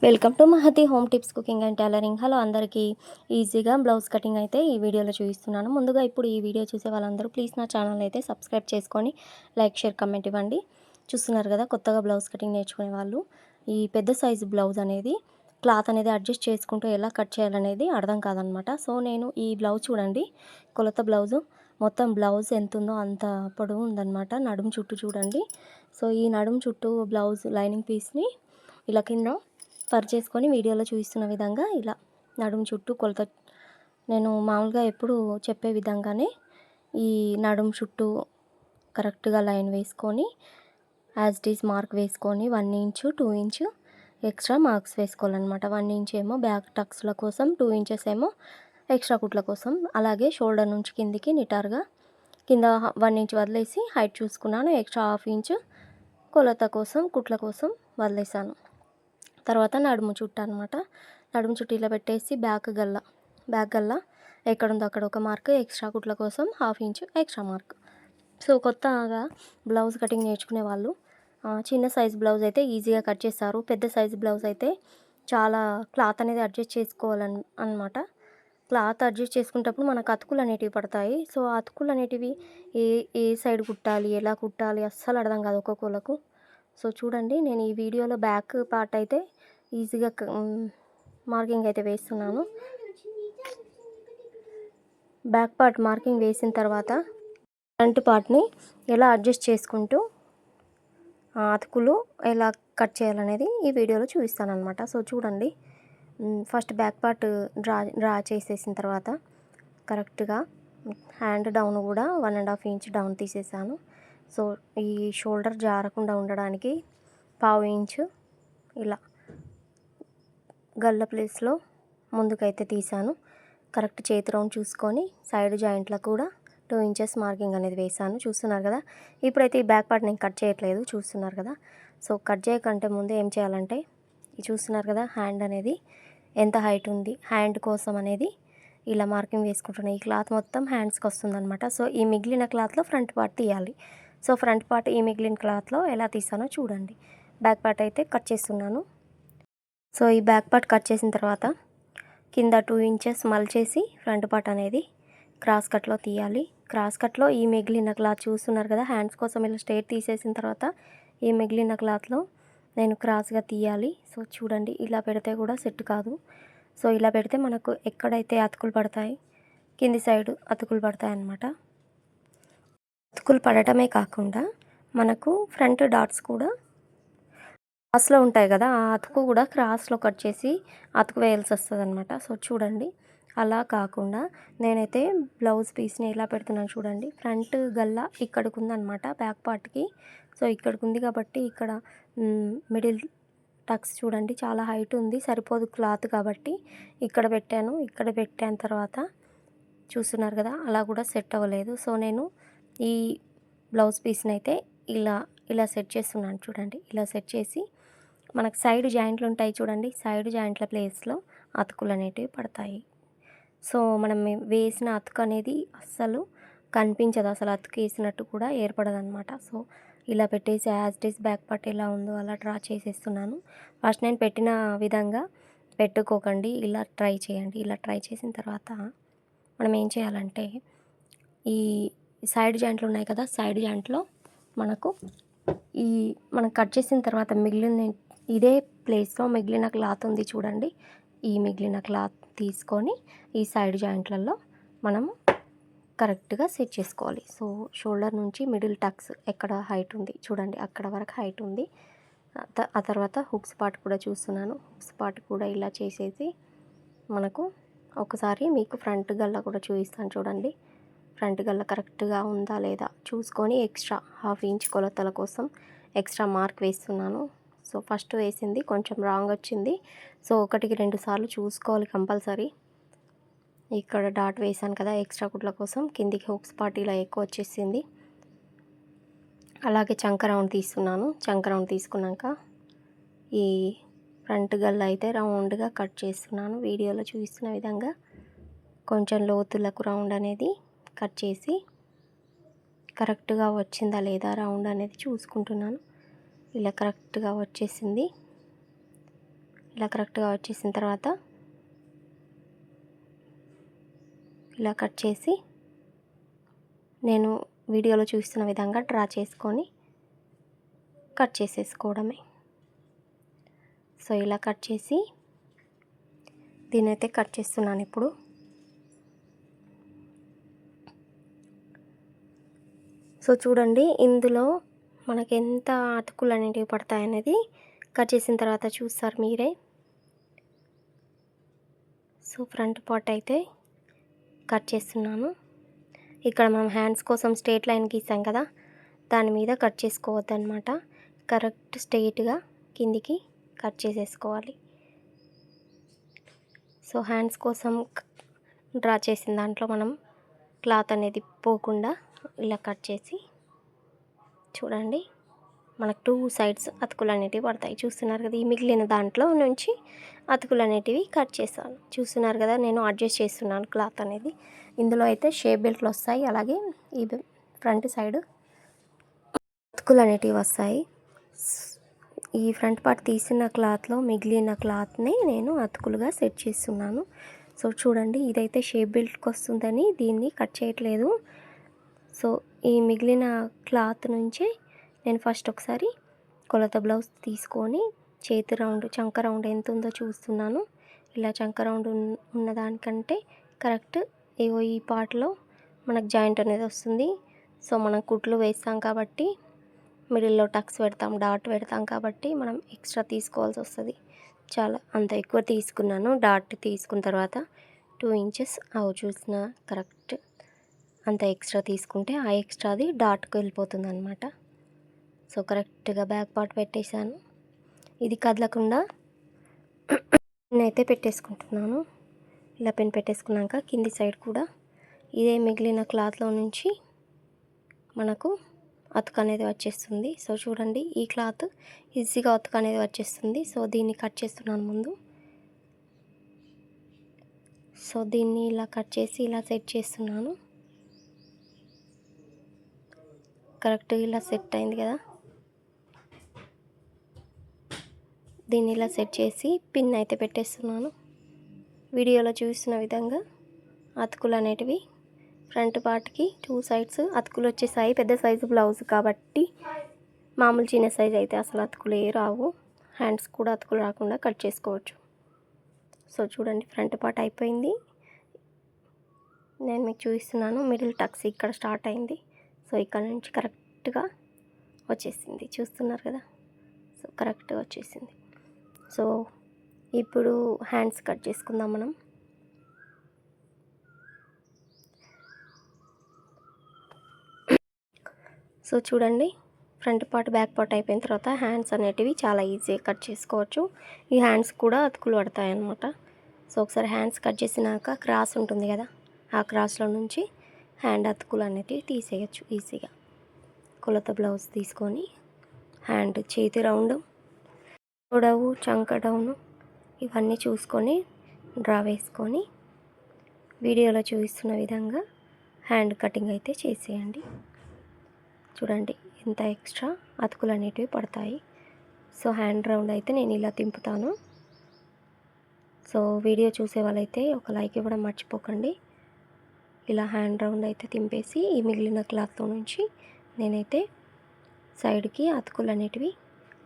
Welcome to Mahathi home tips cooking and tailoring. Hello అందరికీ, ఈజీగా blouse cutting అయితే ఈ వీడియోలో చూపిస్తున్నాను. ముందుగా ఇప్పుడు ఈ వీడియో చూసే వాళ్ళందరూ ప్లీజ్ నా ఛానల్ అయితే సబ్స్క్రైబ్ చేసుకొని లైక్, షేర్, కమెంట్ ఇవ్వండి. చూస్తున్నారు కదా, కొత్తగా బ్లౌజ్ కటింగ్ నేర్చుకునే వాళ్ళు ఈ పెద్ద సైజు బ్లౌజ్ అనేది క్లాత్ అనేది అడ్జస్ట్ చేసుకుంటూ ఎలా కట్ చేయాలనేది అర్థం కాదనమాట. సో నేను ఈ బ్లౌజ్ చూడండి, కొలత బ్లౌజు మొత్తం బ్లౌజ్ ఎంత ఉందో అంత పొడవు ఉందన్నమాట. నడుము చుట్టూ చూడండి. సో ఈ నడుము చుట్టూ బ్లౌజ్ లైనింగ్ పీస్ని ఇలా కింద చేసుకొని వీడియోలో చూపిస్తున్న విధంగా ఇలా నడుము చుట్టూ కొలత నేను మామూలుగా ఎప్పుడు చెప్పే విధంగానే ఈ నడుము చుట్టూ కరెక్ట్గా లైన్ వేసుకొని యాజ్ ఇట్ ఈజ్ మార్క్ వేసుకొని 1 ఇంచు 2 ఇంచు ఎక్స్ట్రా మార్క్స్ వేసుకోవాలన్నమాట. 1 ఇంచ్ ఏమో బ్యాక్ టక్స్ల కోసం, 2 ఇంచెస్ ఏమో ఎక్స్ట్రా కుట్ల కోసం. అలాగే షోల్డర్ నుంచి కిందికి నిటారుగా కింద 1 ఇంచ్ వదిలేసి హైట్ చూసుకున్నాను. ఎక్స్ట్రా 1/2 ఇంచు కొలత కోసం కుట్ల కోసం వదిలేసాను. తర్వాత నడుము చుట్టు అనమాట. నడుము చుట్టూ ఇలా పెట్టేసి బ్యాక్ గల్ల ఎక్కడుందో అక్కడ ఒక మార్క్, ఎక్స్ట్రా కుట్ల కోసం 1/2 ఇంచు ఎక్స్ట్రా మార్క్. సో కొత్తగా బ్లౌజ్ కటింగ్ నేర్చుకునే వాళ్ళు చిన్న సైజ్ బ్లౌజ్ అయితే ఈజీగా కట్ చేస్తారు. పెద్ద సైజ్ బ్లౌజ్ అయితే చాలా క్లాత్ అనేది అడ్జస్ట్ చేసుకోవాలని అనమాట. క్లాత్ అడ్జస్ట్ చేసుకునేటప్పుడు మనకు అతుకులు అనేటివి పడతాయి. సో అతుకులు అనేటివి ఏ ఏ సైడ్ కుట్టాలి, ఎలా కుట్టాలి అస్సలు అర్థం కాదు ఒక్కొక్కలకు. సో చూడండి, నేను ఈ వీడియోలో బ్యాక్ పార్ట్ అయితే ఈజీగా మార్కింగ్ అయితే వేస్తున్నాను. బ్యాక్ పార్ట్ మార్కింగ్ వేసిన తర్వాత ఫ్రంట్ పార్ట్ని ఎలా అడ్జస్ట్ చేసుకుంటూ అతుకులు ఎలా కట్ చేయాలనేది ఈ వీడియోలో చూపిస్తాను అనమాట. సో చూడండి, ఫస్ట్ బ్యాక్ పార్ట్ డ్రా చేసేసిన తర్వాత కరెక్ట్గా హ్యాండ్ డౌన్ కూడా 1.5 ఇంచ్ డౌన్ తీసేసాను. సో ఈ షోల్డర్ జారకుండా ఉండడానికి 1/2 ఇంచు ఇలా గల్ల ప్లేస్లో ముందుకైతే తీసాను. కరెక్ట్ చేతి రౌండ్ చూసుకొని సైడ్ జాయింట్లో కూడా 2 ఇంచెస్ మార్కింగ్ అనేది వేసాను. చూస్తున్నారు కదా. ఇప్పుడైతే ఈ బ్యాక్ పార్ట్ నేను కట్ చేయట్లేదు, చూస్తున్నారు కదా. సో కట్ చేయకంటే ముందు ఏం చేయాలంటే చూస్తున్నారు కదా, హ్యాండ్ అనేది ఎంత హైట్ ఉంది, హ్యాండ్ కోసం అనేది ఇలా మార్కింగ్ వేసుకుంటున్నాను. ఈ క్లాత్ మొత్తం హ్యాండ్స్కి వస్తుందన్నమాట. సో ఈ మిగిలిన క్లాత్లో ఫ్రంట్ పార్ట్ తీయాలి. సో ఫ్రంట్ పార్ట్ ఈ మిగిలిన క్లాత్లో ఎలా తీసానో చూడండి. బ్యాక్ పార్ట్ అయితే కట్ చేస్తున్నాను. సో ఈ బ్యాక్ పార్ట్ కట్ చేసిన తర్వాత కింద 2 ఇంచెస్ మల్చేసి ఫ్రంట్ పార్ట్ అనేది క్రాస్ కట్లో తీయాలి. క్రాస్ కట్లో ఈ మిగిలిన క్లాత్ చూస్తున్నారు కదా, హ్యాండ్స్ కోసం ఇలా స్ట్రైట్ తీసేసిన తర్వాత ఈ మిగిలిన క్లాత్లో నేను క్రాస్గా తీయాలి. సో చూడండి, ఇలా పెడితే కూడా సెట్ కాదు. సో ఇలా పెడితే మనకు ఎక్కడైతే అతుకులు పడతాయి, కింది సైడ్ అతుకులు పడతాయి అన్నమాట. అతుకులు పడటమే కాకుండా మనకు ఫ్రంట్ డాట్స్ కూడా క్రాస్లో ఉంటాయి కదా, ఆ అతుకు కూడా క్రాస్లో కట్ చేసి అతుకు వేయాల్సి వస్తుంది అనమాట. సో చూడండి, అలా కాకుండా నేనైతే బ్లౌజ్ పీస్ని ఎలా పెడుతున్నాను చూడండి. ఫ్రంట్ గల్లా ఇక్కడికి ఉందన్నమాట బ్యాక్ పార్ట్కి. సో ఇక్కడికి ఉంది కాబట్టి ఇక్కడ మిడిల్ టక్స్ చూడండి చాలా హైట్ ఉంది, సరిపోదు క్లాత్ కాబట్టి ఇక్కడ పెట్టాను. ఇక్కడ పెట్టిన తర్వాత చూస్తున్నారు కదా, అలా కూడా సెట్ అవ్వలేదు. సో నేను ఈ బ్లౌజ్ పీస్ని అయితే ఇలా సెట్ చేస్తున్నాను చూడండి. ఇలా సెట్ చేసి మనకు సైడ్ జాయింట్లు ఉంటాయి చూడండి, సైడ్ జాయింట్ల ప్లేస్లో అతుకులు అనేటివి పడతాయి. సో మనం వేసిన అతుకు అనేది అస్సలు కనిపించదు, అసలు అతుకు వేసినట్టు కూడా ఏర్పడదు అనమాట. సో ఇలా పెట్టేసి as it is back part ఎలా ఉందో అలా డ్రా చేసేస్తున్నాను. ఫస్ట్ నేను పెట్టిన విధంగా పెట్టుకోకండి, ఇలా ట్రై చేయండి. ఇలా ట్రై చేసిన తర్వాత మనం ఏం చేయాలంటే ఈ సైడ్ జాయింట్లు ఉన్నాయి కదా, సైడ్ జాయింట్లో మనకు మనం కట్ చేసిన తర్వాత మిగిలిన ఇదే ప్లేస్లో మిగిలిన క్లాత్ ఉంది చూడండి. ఈ మిగిలిన క్లాత్ తీసుకొని ఈ సైడ్ జాయింట్లలో మనము కరెక్ట్గా సెట్ చేసుకోవాలి. సో షోల్డర్ నుంచి మిడిల్ టక్స్ ఎక్కడ హైట్ ఉంది చూడండి, అక్కడ వరకు హైట్ ఉంది. ఆ తర్వాత హుక్స్ పార్ట్ కూడా చూస్తున్నాను. హుక్స్ పార్ట్ కూడా ఇలా చేసేసి మనకు ఒకసారి మీకు ఫ్రంట్ గల్ల కూడా చూపిస్తాను చూడండి. ఫ్రంట్ గల్ల కరెక్ట్గా ఉందా లేదా చూసుకొని ఎక్స్ట్రా 1/2 ఇంచ్ కొలతల కోసం ఎక్స్ట్రా మార్క్ వేస్తున్నాను. సో ఫస్ట్ వేసింది కొంచెం రాంగ్ వచ్చింది. సో 1కి 2 సార్లు చూసుకోవాలి కంపల్సరీ. ఇక్కడ డాట్ వేసాను కదా ఎక్స్ట్రా కుట్ల కోసం, కిందికి హుక్స్ పార్ట్ ఇలా ఎక్కువ వచ్చేసింది. అలాగే చంక రౌండ్ తీస్తున్నాను. చంక రౌండ్ తీసుకున్నాక ఈ ఫ్రంట్ గల్ల అయితే రౌండ్గా కట్ చేస్తున్నాను. వీడియోలో చూపిస్తున్న విధంగా కొంచెం లోతులకు రౌండ్ అనేది కట్ చేసి కరెక్ట్గా వచ్చిందా లేదా రౌండ్ అనేది చూసుకుంటున్నాను. ఇలా కరెక్ట్గా వచ్చేసింది. ఇలా కరెక్ట్గా వచ్చేసిన తర్వాత ఇలా కట్ చేసి నేను వీడియోలో చూస్తున్న విధంగా డ్రా చేసుకొని కట్ చేసేసుకోవడమే. సో ఇలా కట్ చేసి దీనైతే కట్ చేస్తున్నాను ఇప్పుడు. సో చూడండి, ఇందులో మనకి ఎంత అతుకులు అనేటివి పడతాయనేది కట్ చేసిన తర్వాత చూస్తారు మీరే. సో ఫ్రంట్ పార్ట్ అయితే కట్ చేస్తున్నాను. ఇక్కడ మనం హ్యాండ్స్ కోసం స్ట్రేట్ లైన్ గీసాం కదా, దాని మీద కట్ చేసుకోవద్దన్నమాట. కరెక్ట్ స్ట్రెయిట్గా కిందికి కట్ చేసేసుకోవాలి. సో హ్యాండ్స్ కోసం డ్రా చేసిన దాంట్లో మనం క్లాత్ అనేది పోకుండా ఇలా కట్ చేసి చూడండి, మనకు 2 సైడ్స్ అతుకులు అనేటివి పడతాయి. చూస్తున్నారు కదా, ఈ మిగిలిన దాంట్లో నుంచి అతుకులు అనేటివి కట్ చేశాను. చూస్తున్నారు కదా, నేను అడ్జస్ట్ చేస్తున్నాను క్లాత్ అనేది. ఇందులో అయితే షేప్ బెల్ట్లు వస్తాయి, అలాగే ఈ ఫ్రంట్ సైడ్ అతుకులు అనేటివి వస్తాయి. ఈ ఫ్రంట్ పార్ట్ తీసిన క్లాత్లో మిగిలిన క్లాత్ని నేను అతుకులుగా సెట్ చేస్తున్నాను. సో చూడండి, ఇదైతే షేప్ బెల్ట్కి వస్తుందని దీన్ని కట్ చేయట్లేదు. సో ఈ మిగిలిన క్లాత్ నుంచి నేను ఫస్ట్ ఒకసారి కొలత బ్లౌజ్ తీసుకొని చేతి రౌండ్, చంక రౌండ్ ఎంత ఉందో చూస్తున్నాను. ఇలా చంక రౌండ్ ఉన్నదానికంటే కరెక్ట్ ఈ పార్ట్లో మనకు జాయింట్ అనేది వస్తుంది. సో మనం కుట్లు వేస్తాం కాబట్టి మిడిల్లో టక్స్ పెడతాం, డాట్ పెడతాం కాబట్టి మనం ఎక్స్ట్రా తీసుకోవాల్సి వస్తుంది. చాలా అంత ఎక్కువ తీసుకున్నాను. డాట్ తీసుకున్న తర్వాత 2 ఇంచెస్ చూసిన కరెక్ట్ అంత ఎక్స్ట్రా తీసుకుంటే ఆ ఎక్స్ట్రాది డాట్కి వెళ్ళిపోతుంది అనమాట. సో కరెక్ట్గా బ్యాక్ పార్ట్ పెట్టేశాను. ఇది కదలకుండా నేనైతే పెట్టేసుకుంటున్నాను. ఇలా పెన్ పెట్టేసుకున్నాక కింది సైడ్ కూడా ఇదే మిగిలిన క్లాత్లో నుంచి మనకు అతుకు అనేది వచ్చేస్తుంది. సో చూడండి, ఈ క్లాత్ ఈజీగా అతుకు అనేది వచ్చేస్తుంది. సో దీన్ని కట్ చేస్తున్నాను ముందు. సో దీన్ని ఇలా కట్ చేసి ఇలా సెట్ చేస్తున్నాను. కరెక్ట్గా ఇలా సెట్ అయింది కదా, దీన్ని ఇలా సెట్ చేసి పిన్ అయితే పెట్టేస్తున్నాను. వీడియోలో చూసిన విధంగా అతుకులు అనేటివి ఫ్రంట్ పార్ట్కి 2 సైడ్స్ అతుకులు వచ్చేసాయి. పెద్ద సైజు బ్లౌజ్ కాబట్టి, మామూలు చిన్న సైజు అయితే అసలు అతుకులే రావు. హ్యాండ్స్ కూడా అతుకులు రాకుండా కట్ చేసుకోవచ్చు. సో చూడండి, ఫ్రంట్ పార్ట్ అయిపోయింది. నేను మీకు చూపిస్తున్నాను. మిడిల్ టక్స్ ఇక్కడ స్టార్ట్ అయింది. సో ఇక్కడ నుంచి కరెక్ట్గా వచ్చేసింది. చూస్తున్నారు కదా, సో కరెక్ట్గా వచ్చేసింది. సో ఇప్పుడు హ్యాండ్స్ కట్ చేసుకుందాం మనం. సో చూడండి, ఫ్రంట్ పార్ట్ బ్యాక్ పార్ట్ అయిపోయిన తర్వాత హ్యాండ్స్ అనేటివి చాలా ఈజీగా కట్ చేసుకోవచ్చు. ఈ హ్యాండ్స్ కూడా అతుకులు పడతాయి అన్నమాట. సో ఒకసారి హ్యాండ్స్ కట్ చేసినాక క్రాస్ ఉంటుంది కదా, ఆ క్రాస్లో నుంచి హ్యాండ్ అతుకులు అనేటివి తీసేయచ్చు ఈజీగా. కొలత బ్లౌజ్ తీసుకొని హ్యాండ్ చేతి రౌండ్, పొడవు, చంక డౌను ఇవన్నీ చూసుకొని డ్రా వేసుకొని వీడియోలో చూపిస్తున్న విధంగా హ్యాండ్ కటింగ్ అయితే చేసేయండి. చూడండి ఎంత ఎక్స్ట్రా అతుకులు అనేటివి పడతాయి. సో హ్యాండ్ రౌండ్ అయితే నేను ఇలా తింపుతాను. సో వీడియో చూసే వాళ్ళైతే ఒక లైక్ ఇవ్వడం మర్చిపోకండి. ఇలా హ్యాండ్ రౌండ్ అయితే తింపేసి ఈ మిగిలిన క్లాత్లో నుంచి నేనైతే సైడ్కి అతుకులు అనేటివి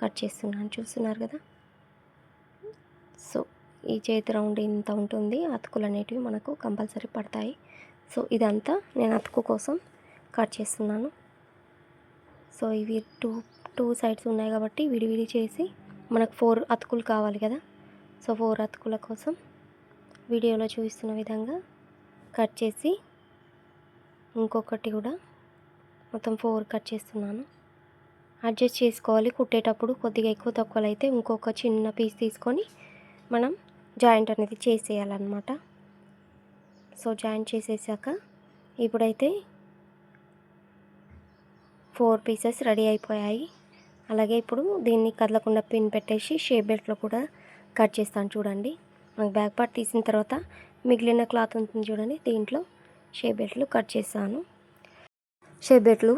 కట్ చేస్తున్నాను. చూస్తున్నారు కదా, సో ఈ చేతి రౌండ్ ఇంత ఉంటుంది. అతుకులు అనేటివి మనకు కంపల్సరీ పడతాయి. సో ఇదంతా నేను అతుకు కోసం కట్ చేస్తున్నాను. సో ఇవి టూ సైడ్స్ ఉన్నాయి కాబట్టి విడివిడి చేసి మనకు 4 అతుకులు కావాలి కదా. సో 4 అతుకుల కోసం వీడియోలో చూపిస్తున్న విధంగా కట్ చేసి ఇంకొకటి కూడా మొత్తం 4 కట్ చేస్తున్నాను. అడ్జస్ట్ చేసుకోవాలి కుట్టేటప్పుడు. కొద్దిగా ఎక్కువ తక్కువలు అయితే ఇంకొక చిన్న పీస్ తీసుకొని మనం జాయింట్ అనేది చేసేయాలన్నమాట. సో జాయింట్ చేసేసాక ఇప్పుడైతే 4 పీసెస్ రెడీ అయిపోయాయి. అలాగే ఇప్పుడు దీన్ని కదలకుండా పిన్ పెట్టేసి షేప్ బెల్ట్లో కూడా కట్ చేస్తాను. చూడండి, మనకు బ్యాక్ పార్ట్ తీసిన తర్వాత మిగిలిన క్లాత్ ఉంటుంది చూడండి, దీంట్లో షేప్ బెల్ట్లు కట్ చేస్తాను. షేప్ బెల్ట్లు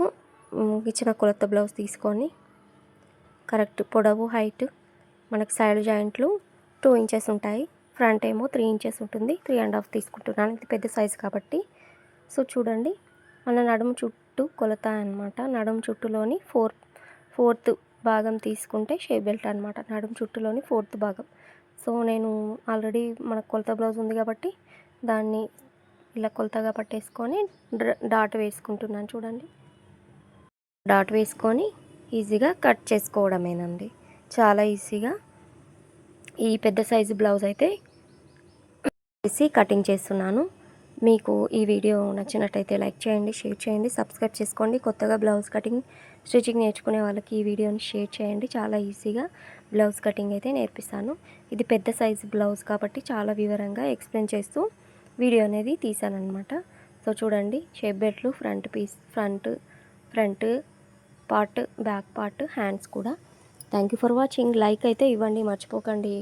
ఇచ్చిన కొలత బ్లౌజ్ తీసుకొని కరెక్ట్ పొడవు, హైట్, మనకు సైడ్ జాయింట్లు 2 ఇంచెస్ ఉంటాయి. ఫ్రంట్ ఏమో 3 ఇంచెస్ ఉంటుంది. 3.5 తీసుకుంటున్నాను, ఇది పెద్ద సైజు కాబట్టి. సో చూడండి, మన నడుము చుట్టూ కొలత అనమాట. నడుము చుట్టూలోని ఫోర్త్ భాగం తీసుకుంటే షేప్ బెల్ట్ అనమాట. నడుము చుట్టూలోని 4th భాగం. సో నేను ఆల్రెడీ మనకు కొలత బ్లౌజ్ ఉంది కాబట్టి దాన్ని ఇలా కొలతగా పట్టేసుకొని డాట్ వేసుకుంటున్నాను. చూడండి, డాట్ వేసుకొని ఈజీగా కట్ చేసుకోవడమేనండి. చాలా ఈజీగా ఈ పెద్ద సైజు బ్లౌజ్ అయితే వేసి కటింగ్ చేస్తున్నాను. మీకు ఈ వీడియో నచ్చినట్టయితే లైక్ చేయండి, షేర్ చేయండి, సబ్స్క్రైబ్ చేసుకోండి. కొత్తగా బ్లౌజ్ కటింగ్ స్టిచ్చింగ్ నేర్చుకునే వాళ్ళకి ఈ వీడియోని షేర్ చేయండి. చాలా ఈజీగా బ్లౌజ్ కటింగ్ అయితే నేర్పిస్తాను. ఇది పెద్ద సైజు బ్లౌజ్ కాబట్టి చాలా వివరంగా ఎక్స్ప్లెయిన్ చేస్తూ వీడియో అనేది తీసానమాట. సో చూడండి, షేప్ బెల్ట్లు, front part, back part, hands కూడా. Thank you for watching. Like అయితే ఇవ్వండి మర్చిపోకండి.